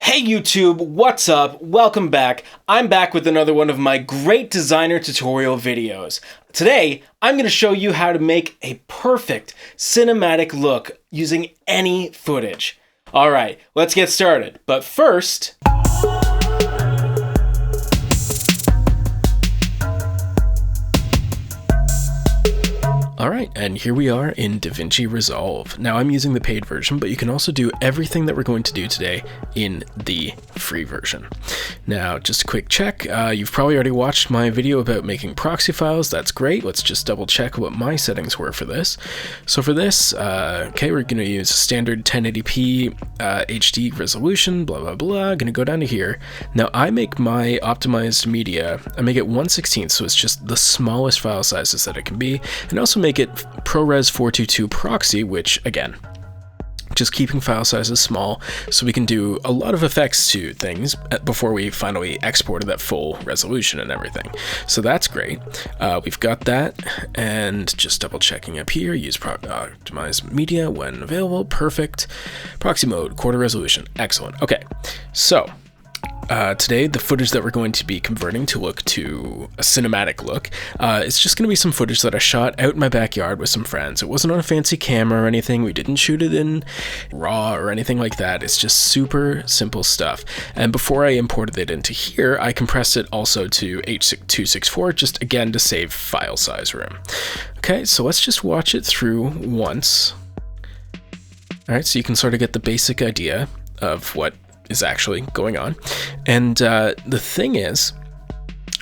Hey YouTube, what's up? Welcome back. I'm back with another one of my great designer tutorial videos. Today, I'm going to show you how to make a perfect cinematic look using any footage. Alright, let's get started. But first... Alright, and here we are in DaVinci Resolve. Now I'm using the paid version, but you can also do everything that we're going to do today in the free version. Now, just a quick check. You've probably already watched my video about making proxy files. That's great. Let's just double check what my settings were for this. So for this, okay, we're going to use a standard 1080p HD resolution, blah, blah, blah. I'm going to go down to here. Now I make my optimized media, I make it 1/16, so it's just the smallest file sizes that it can be, and also make it ProRes 422 proxy, which again, just keeping file sizes small so we can do a lot of effects to things before we finally export that full resolution and everything. So that's great. We've got that, and just double checking up here, use optimize media when available. Perfect. Proxy mode, quarter resolution. Excellent. Okay, so today, the footage that we're going to be converting to look to a cinematic look, it's just going to be some footage that I shot out in my backyard with some friends. It wasn't on a fancy camera or anything. We didn't shoot it in RAW or anything like that. It's just super simple stuff. And before I imported it into here, I compressed it also to H.264, just again to save file size room. Okay, so let's just watch it through once. All right, so you can sort of get the basic idea of what is actually going on. And the thing is,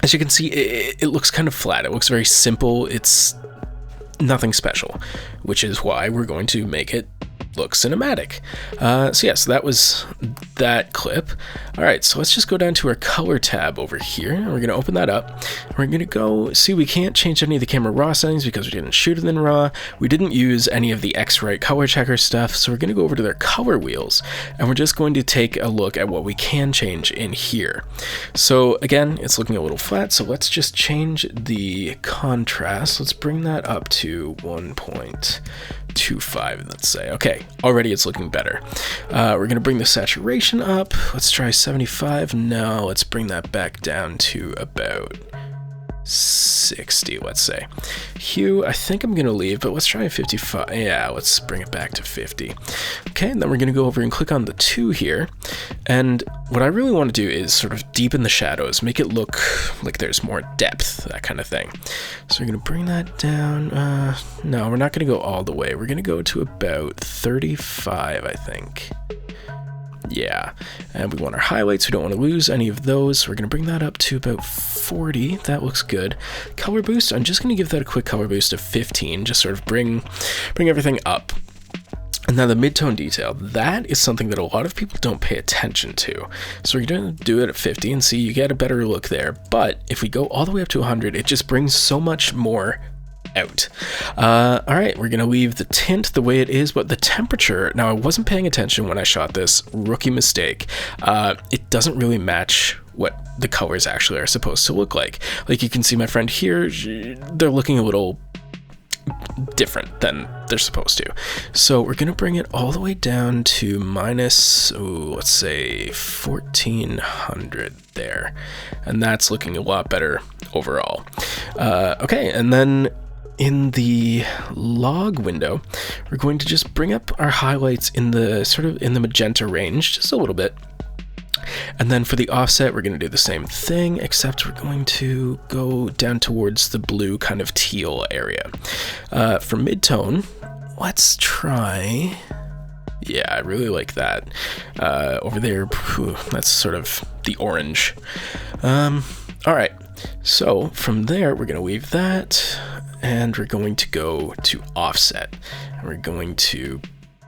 as you can see, it looks kind of flat. It looks very simple. It's nothing special, which is why we're going to make it look cinematic. So yeah, so that was that clip. All right, so let's just go down to our color tab over here, and we're going to open that up. We're going to go see, we can't change any of the camera raw settings because we didn't shoot it in RAW. We didn't use any of the X-Rite color checker stuff, so we're going to go over to their color wheels, and we're just going to take a look at what we can change in here. So again, it's looking a little flat, so let's just change the contrast. Let's bring that up to 1.25, let's say. Okay, already it's looking better. We're going to bring the saturation up. Let's try 75. No, let's bring that back down to about 60, let's say. Hue, I think I'm going to leave, but let's try 55. Yeah, let's bring it back to 50. Okay, and then we're going to go over and click on the 2 here. And what I really want to do is sort of deepen the shadows, make it look like there's more depth, that kind of thing. So we're going to bring that down. No, we're not going to go all the way. We're going to go to about 35, I think. Yeah, and we want our highlights. We don't want to lose any of those. So we're going to bring that up to about 40. That looks good. Color boost, I'm just going to give that a quick color boost of 15, just sort of bring everything up. And now the mid-tone detail, that is something that a lot of people don't pay attention to. So we're going to do it at 50 and see, you get a better look there. But if we go all the way up to 100, it just brings so much more out. All right, we're gonna leave the tint the way it is, but the temperature, now I wasn't paying attention when I shot this, rookie mistake. It doesn't really match what the colors actually are supposed to look like. Like you can see my friend here, they're looking a little different than they're supposed to. So we're gonna bring it all the way down to minus, let's say 1400 there. And that's looking a lot better overall. Okay, and then in the log window, we're going to just bring up our highlights in the sort of in the magenta range, just a little bit. And then for the offset, we're going to do the same thing, except we're going to go down towards the blue kind of teal area. For mid-tone, let's try... Yeah, I really like that. Over there, that's sort of the orange. All right, so from there, we're going to leave that, and we're going to go to offset. And we're going to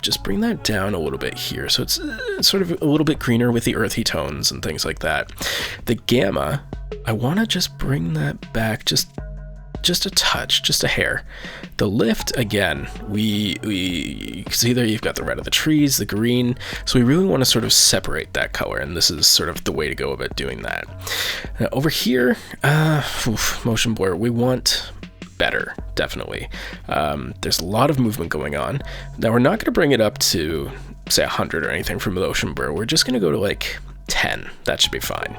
just bring that down a little bit here. So it's sort of a little bit greener with the earthy tones and things like that. The gamma, I want to just bring that back just a touch, just a hair. The lift, again, you can see there you've got the red of the trees, the green, so we really want to sort of separate that color, and this is sort of the way to go about doing that. Now, over here, motion blur, we want better, definitely. There's a lot of movement going on. Now we're not going to bring it up to say 100 or anything for motion blur. We're just going to go to like 10. That should be fine.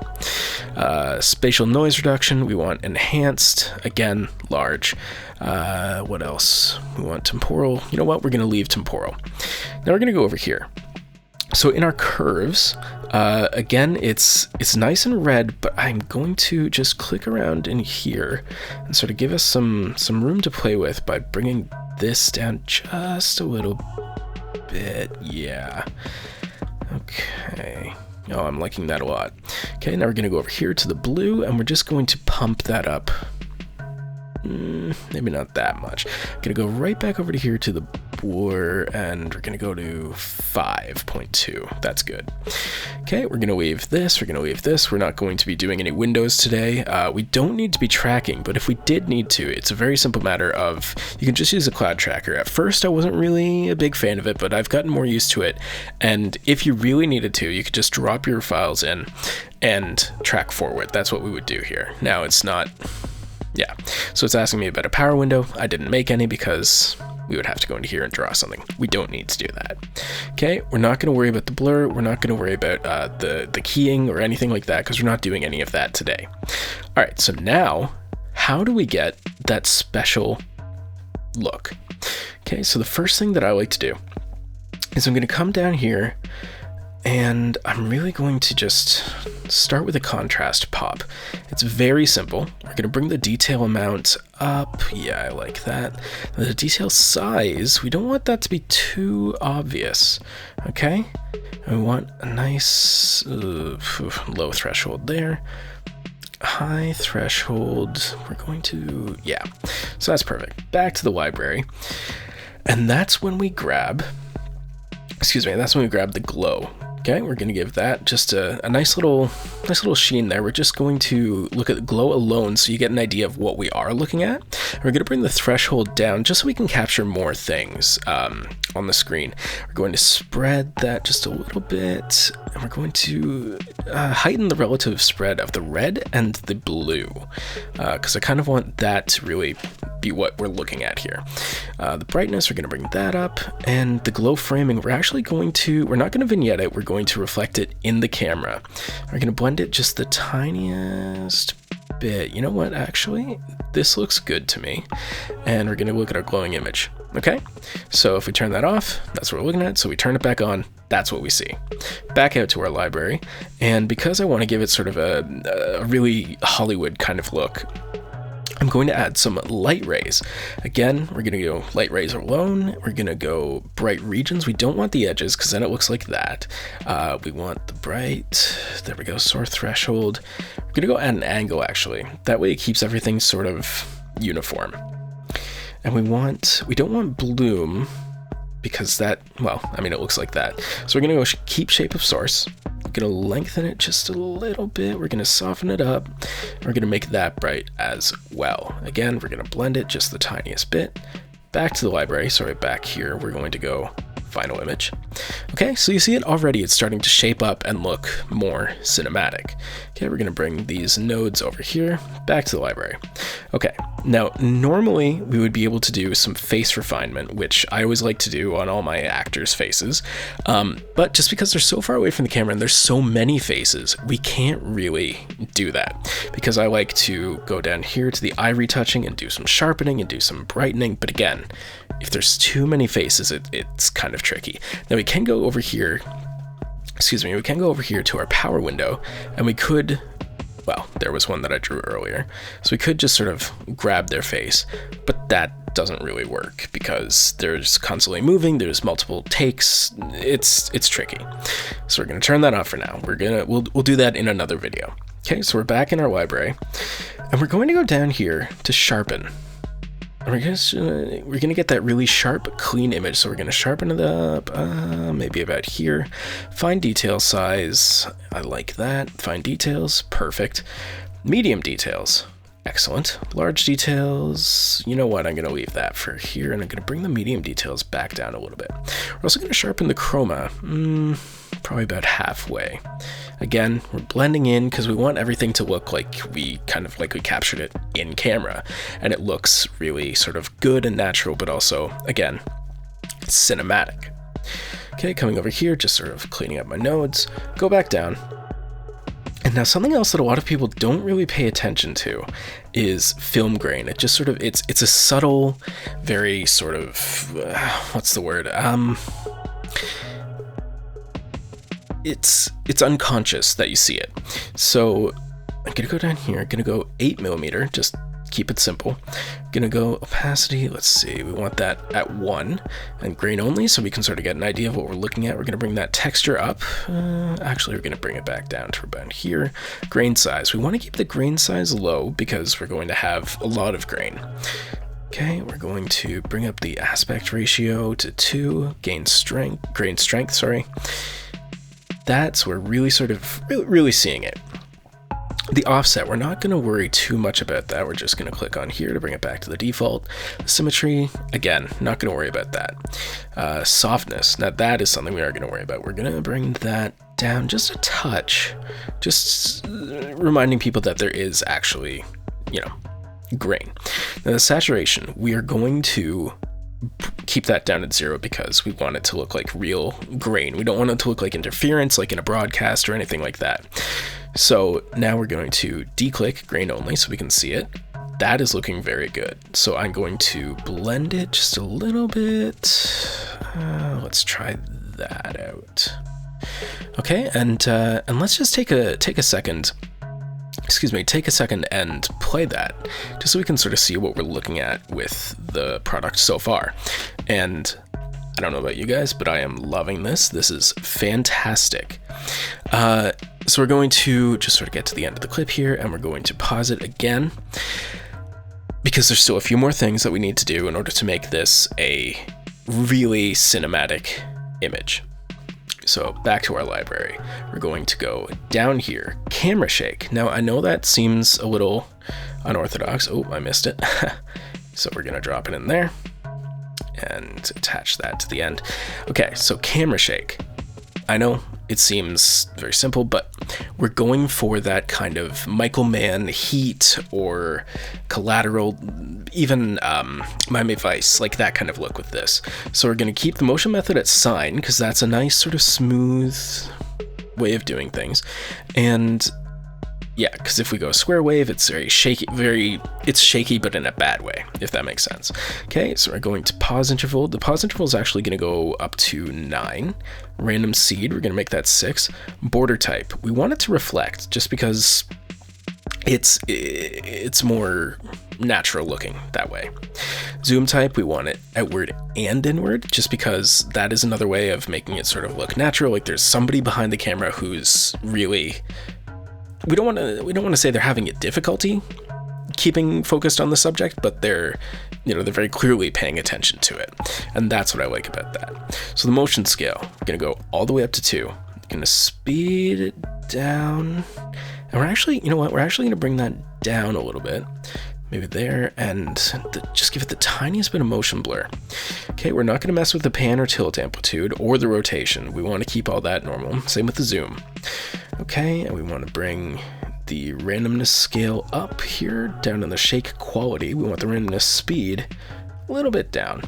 Spatial noise reduction, we want enhanced, again, large. What else? We want temporal. You know what? We're going to leave temporal. Now we're going to go over here. So in our curves, again, it's nice and red, but I'm going to just click around in here and sort of give us some room to play with by bringing this down just a little bit. Yeah. Okay. Oh, I'm liking that a lot. Okay, now we're going to go over here to the blue, and we're just going to pump that up. Maybe not that much. I'm going to go right back over to here to the blur, and we're going to go to 5.2. That's good. Okay, we're going to leave this. We're going to leave this. We're not going to be doing any windows today. We don't need to be tracking, but if we did need to, it's a very simple matter of, you can just use a cloud tracker. At first, I wasn't really a big fan of it, but I've gotten more used to it. And if you really needed to, you could just drop your files in and track forward. That's what we would do here. Now, it's not... Yeah, so it's asking me about a power window. I didn't make any because we would have to go into here and draw something. We don't need to do that. Okay, we're not going to worry about the blur. We're not going to worry about the keying or anything like that because we're not doing any of that today. All right, so now, how do we get that special look? Okay, so the first thing that I like to do is I'm going to come down here and I'm really going to just start with a contrast pop. It's very simple. We're going to bring the detail amount up. Yeah, I like that. The detail size, we don't want that to be too obvious. Okay? We want a nice low threshold there. High threshold. We're going to, yeah. So that's perfect. Back to the library. And that's when we grab, that's when we grab the glow. Okay, we're going to give that just a nice little sheen there. We're just going to look at the glow alone so you get an idea of what we are looking at. And we're going to bring the threshold down just so we can capture more things on the screen. We're going to spread that just a little bit, and we're going to heighten the relative spread of the red and the blue, because I kind of want that to really be what we're looking at here. The brightness, we're going to bring that up, and the glow framing, we're not going to vignette it, we're going to reflect it in the camera. We're going to blend it just the tiniest bit. You know what, actually, this looks good to me. And we're going to look at our glowing image. Okay, so if we turn that off, that's what we're looking at. So we turn it back on, that's what we see. Back out to our library, and because I want to give it sort of a really Hollywood kind of look, I'm going to add some light rays. Again, we're going to go light rays alone. We're going to go bright regions. We don't want the edges because then it looks like that. We want the bright, there we go, source threshold. We're going to go add an angle actually. That way it keeps everything sort of uniform. And we don't want bloom because that, well, I mean, it looks like that. So we're going to go keep shape of source. We're going to lengthen it just a little bit. We're going to soften it up. We're going to make that bright as well. Again, we're going to blend it just the tiniest bit. Back to the library, sorry, back here, we're going to go final image. Okay, so you see it already, it's starting to shape up and look more cinematic. Okay, we're going to bring these nodes over here, back to the library. Okay, now normally we would be able to do some face refinement, which I always like to do on all my actors' faces, but just because they're so far away from the camera and there's so many faces, we can't really do that, because I like to go down here to the eye retouching and do some sharpening and do some brightening, but again, if there's too many faces, it's kind of tricky. Now we can go over here, we can go over here to our power window, and we could, well, there was one that I drew earlier, so we could just sort of grab their face, but that doesn't really work because there's constantly moving, there's multiple takes, it's tricky. So we're gonna turn that off for now. We'll do that in another video. Okay, so we're back in our library, and we're going to go down here to sharpen. And we're gonna get that really sharp, clean image. So we're gonna sharpen it up, maybe about here. Fine detail size, I like that. Fine details, perfect. Medium details, excellent. Large details, you know what, I'm gonna leave that for here, and I'm gonna bring the medium details back down a little bit. We're also gonna sharpen the chroma, probably about halfway. Again, we're blending in because we want everything to look like we captured it in camera, and it looks really sort of good and natural, but also, again, cinematic. Okay, coming over here, just sort of cleaning up my nodes, go back down. And now something else that a lot of people don't really pay attention to is film grain. It just sort of, it's a subtle, very sort of, what's the word? It's unconscious that you see it. So I'm gonna go down here, I'm gonna go 8mm, just keep it simple. I'm gonna go opacity, let's see, we want that at 1, and grain only, so we can sort of get an idea of what we're looking at. We're gonna bring that texture up. Actually, we're gonna bring it back down to about here. Grain size, we wanna keep the grain size low because we're going to have a lot of grain. Okay, we're going to bring up the aspect ratio to 2, grain strength, sorry. That's, we're really sort of, really seeing it. The offset, we're not going to worry too much about that. We're just going to click on here to bring it back to the default. The symmetry, again, not going to worry about that. Softness, now that is something we are going to worry about. We're going to bring that down just a touch, just reminding people that there is actually, you know, grain. Now the saturation, we are going to keep that down at 0 because we want it to look like real grain. We don't want it to look like interference, like in a broadcast or anything like that. So now we're going to declick grain only so we can see it. That is looking very good. So I'm going to blend it just a little bit. Let's try that out. Okay, and let's just take a second. Excuse me, take a second and play that, just so we can sort of see what we're looking at with the product so far. And I don't know about you guys, but I am loving this. This is fantastic. So we're going to just sort of get to the end of the clip here, and we're going to pause it again, because there's still a few more things that we need to do in order to make this a really cinematic image. So back to our library, we're going to go down here, camera shake. Now I know that seems a little unorthodox. Oh, I missed it. So we're gonna drop it in there and attach that to the end. Okay, so camera shake. I know it seems very simple, but we're going for that kind of Michael Mann heat or Collateral, even Miami Vice, like that kind of look with this. So we're going to keep the motion method at sine because that's a nice sort of smooth way of doing things. And yeah, because if we go square wave, it's very shaky, it's shaky, but in a bad way, if that makes sense. Okay, so we're going to pause interval. The pause interval is actually going to go up to 9. Random seed, we're going to make that 6. Border type, we want it to reflect just because it's more natural looking that way. Zoom type, we want it outward and inward, just because that is another way of making it sort of look natural, like there's somebody behind the camera who's really, we don't want to say they're having a difficulty keeping focused on the subject, but they're very clearly paying attention to it, and that's what I like about that. So the motion scale, we're gonna go all the way up to 2. Gonna speed it down, and we're actually, we're actually gonna bring that down a little bit, maybe there, and just give it the tiniest bit of motion blur. Okay, we're not gonna mess with the pan or tilt amplitude or the rotation. We want to keep all that normal. Same with the zoom. Okay, and we want to bring the randomness scale up here, down in the shake quality. We want the randomness speed a little bit down.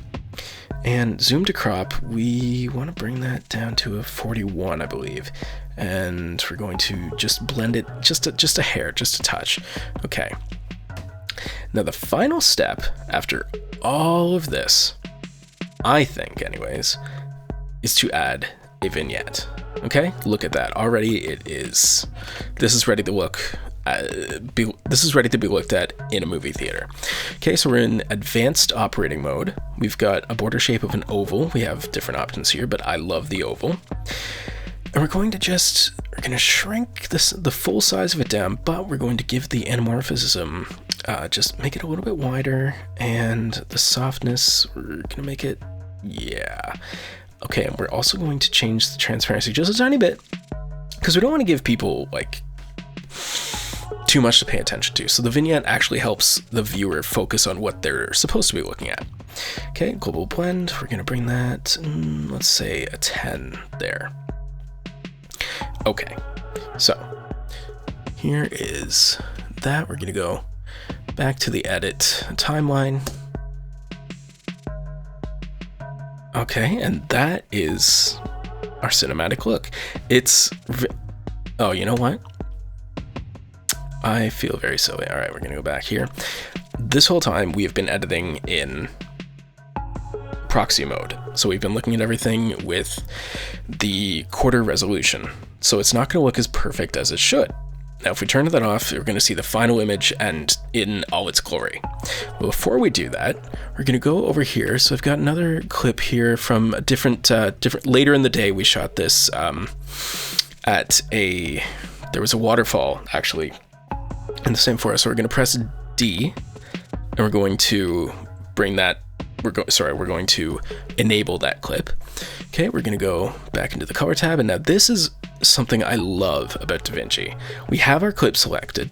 And zoom to crop, we want to bring that down to a 41, I believe. And we're going to just blend it just a hair, just a touch. Okay. Now the final step after all of this, I think anyways, is to add a vignette. Okay, look at that. Already this is ready to look, this is ready to be looked at in a movie theater. Okay, so we're in advanced operating mode. We've got a border shape of an oval. We have different options here, but I love the oval. And we're going to shrink the full size of it down, but we're going to give the anamorphism, just make it a little bit wider, and the softness, we're gonna make it, yeah. Okay, and we're also going to change the transparency just a tiny bit, because we don't want to give people like too much to pay attention to. So the vignette actually helps the viewer focus on what they're supposed to be looking at. Okay, global blend, we're gonna bring that, let's say a 10 there. Okay, so here is that. We're gonna go back to the edit timeline. Okay, and that is our cinematic look. Oh, you know what? I feel very silly. All right, we're gonna go back here. This whole time we have been editing in proxy mode. So we've been looking at everything with the quarter resolution. So it's not gonna look as perfect as it should. Now, if we turn that off, we're gonna see the final image and in all its glory. Well, before we do that, we're gonna go over here. So I've got another clip here from a different, later in the day, we shot this there was a waterfall actually in the same forest. So we're gonna press D and we're going to bring that, we're going to enable that clip. Okay, we're gonna go back into the color tab, and now this is something I love about DaVinci. We have our clip selected,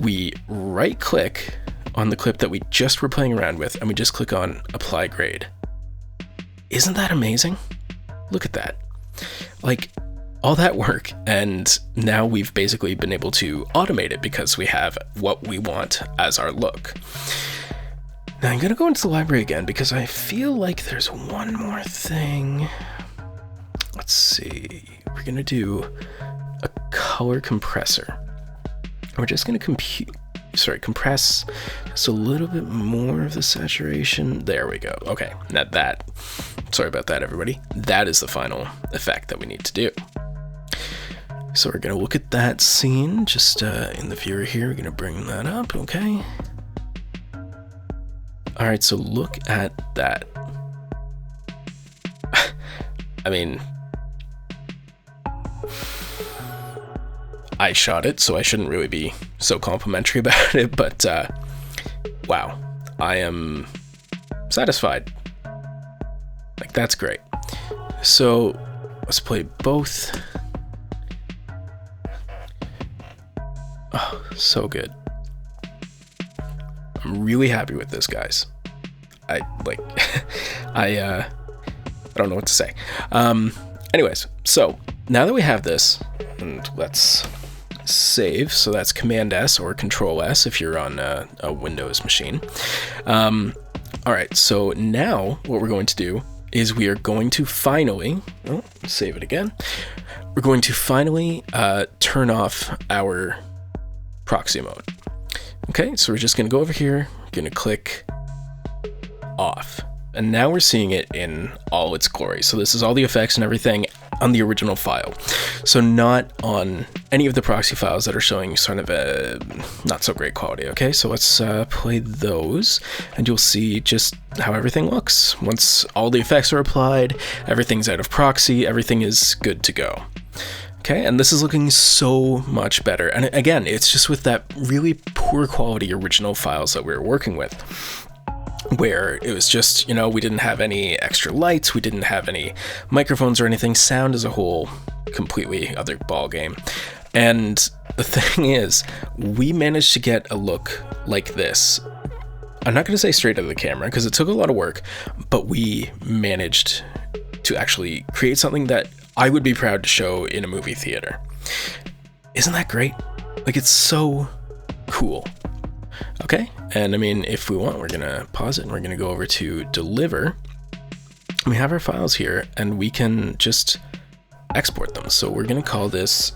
we right click on the clip that we just were playing around with, and we just click on apply grade. Isn't that amazing? Look at that. Like, all that work, and now we've basically been able to automate it because we have what we want as our look. Now I'm gonna go into the library again because I feel like there's one more thing. Let's see, we're gonna do a color compressor. We're just gonna compress just a little bit more of the saturation. There we go. Okay, now sorry about that, everybody. That is the final effect that we need to do. So we're gonna look at that scene just in the viewer here. We're gonna bring that up, okay? All right, so look at that. I mean, I shot it, so I shouldn't really be so complimentary about it, but wow, I am satisfied. Like, that's great. So let's play both. Oh, so good. I'm really happy with this, guys. I don't know what to say. Anyways, so now that we have this, and let's save. So that's Command S or Control S if you're on a Windows machine. All right, so now what we're going to do is we are going to finally, save it again. We're going to finally turn off our proxy mode. Okay, so we're just gonna go over here, gonna click off. And now we're seeing it in all its glory. So this is all the effects and everything on the original file. So not on any of the proxy files that are showing sort of a not so great quality. Okay, so let's play those and you'll see just how everything looks. Once all the effects are applied, everything's out of proxy, everything is good to go. Okay, and this is looking so much better. And again, it's just with that really poor quality original files that we were working with, where it was just, we didn't have any extra lights, we didn't have any microphones or anything. Sound as a whole, completely other ball game. And the thing is, we managed to get a look like this. I'm not going to say straight out of the camera because it took a lot of work, but we managed to actually create something that I would be proud to show in a movie theater. Isn't that great? Like, it's so cool. Okay, and I mean, if we want, we're gonna pause it and we're gonna go over to deliver. We have our files here and we can just export them. So we're gonna call this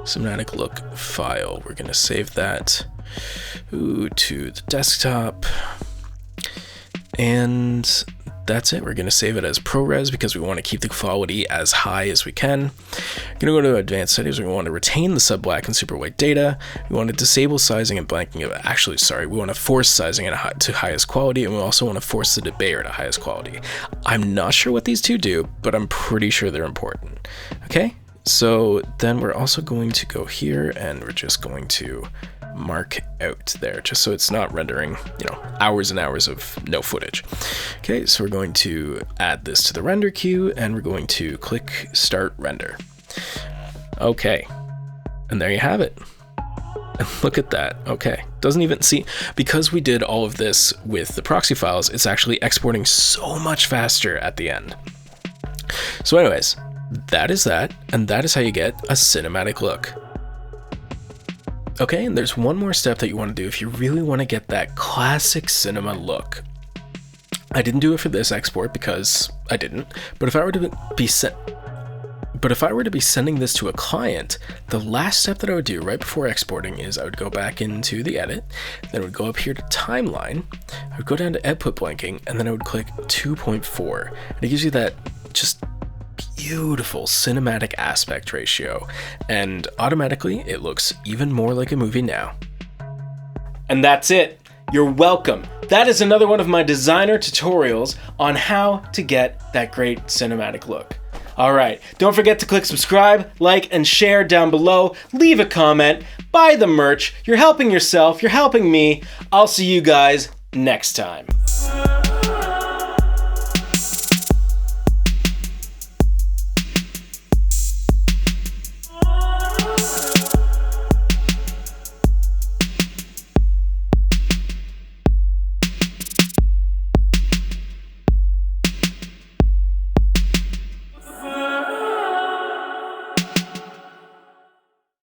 cinematic look file. We're gonna save that to the desktop, and that's it. We're gonna save it as ProRes because we want to keep the quality as high as we can. We're gonna go to advanced settings. We want to retain the sub black and super white data. We want to disable sizing and blanking. We want to force sizing to highest quality, and we also want to force the debayer to highest quality. I'm not sure what these two do, but I'm pretty sure they're important. Okay. So then we're also going to go here and we're just going to mark out there just so it's not rendering, hours and hours of no footage. Okay, so we're going to add this to the render queue and we're going to click start render. Okay, and there you have it. And look at that. Okay, doesn't even see, because we did all of this with the proxy files, it's actually exporting so much faster at the end. So anyways, that is that, and that is how you get a cinematic look. Okay, and there's one more step that you want to do if you really want to get that classic cinema look. I didn't do it for this export because I didn't, but if I were to be sending this to a client, the last step that I would do right before exporting is I would go back into the edit, then I would go up here to timeline, I would go down to output blanking, and then I would click 2.4. And it gives you that just beautiful cinematic aspect ratio, and automatically it looks even more like a movie now. And that's it. You're welcome. That is another one of my designer tutorials on how to get that great cinematic look. All right, don't forget to click subscribe, like, and share down below. Leave a comment, buy the merch. You're helping yourself, you're helping me. I'll see you guys next time.